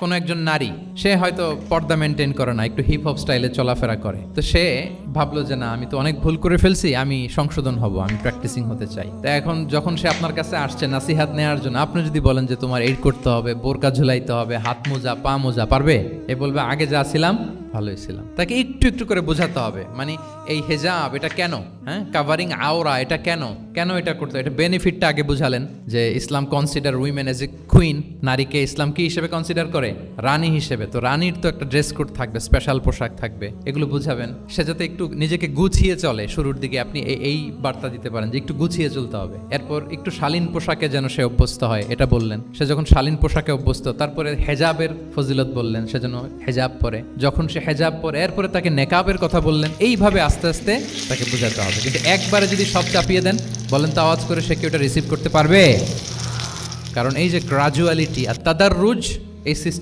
কোনো একজন নারী, সে হয়তো পর্দা মেনটেন করে না, একটু হিপ হপ স্টাইলে চলাফেরা করে, তো সে ভাবলো যে না, আমি তো অনেক ভুল করে ফেলছি, আমি সংশোধন হব, আমি প্র্যাকটিসিং হতে চাই। তো এখন যখন সে আপনার কাছে আসছে নাসিহাত নেওয়ার জন্য, আপনি যদি বলেন যে তোমার এই করতে হবে, বোরকা ঝুলাইতে হবে, হাত মোজা পা মোজা, পারবে? এ বলবে আগে যা ছিলাম ভালোই ছিলাম। তাকে একটু একটু করে বোঝাতে হবে, মানে এই হেজাব এটা কেন, হ্যাঁ, কাভারিং আওরা এটা কেন, কেন এটা করতে, এটা বেনিফিটটা আগে বুঝালেন যে ইসলাম consider women as a queen, নারীকে ইসলাম কি হিসেবে কনসিডার করে? রানী হিসেবে। তো রানীর তো একটা ড্রেস কোড থাকবে, স্পেশাল পোশাক থাকবে, এগুলো বুঝাবেন। সে যাতে একটু নিজেকে গুছিয়ে চলে, শুরুর দিকে আপনি এই বার্তা দিতে পারেন যে একটু গুছিয়ে চলতে হবে। এরপর একটু শালীন পোশাকে যেন সে অভ্যস্ত হয়, এটা বললেন। সে যখন শালীন পোশাকে অভ্যস্ত, তারপরে হেজাবের ফজিলত বললেন, সে যেন হেজাব পরে। যখন সে হেজাব পরে, এরপরে তাকে নেকাবের কথা বললেন। এইভাবে আস্তে আস্তে তাকে বোঝাতে হবে। কিন্তু একবারে যদি সব চাপিয়ে দেন, বলেন তো আওয়াজ করে, সে কি ওটা রিসিভ করতে পারবে? কারণ এই যে গ্রাজুয়ালিটি আর তাদাররুজ, এই সিস্টেম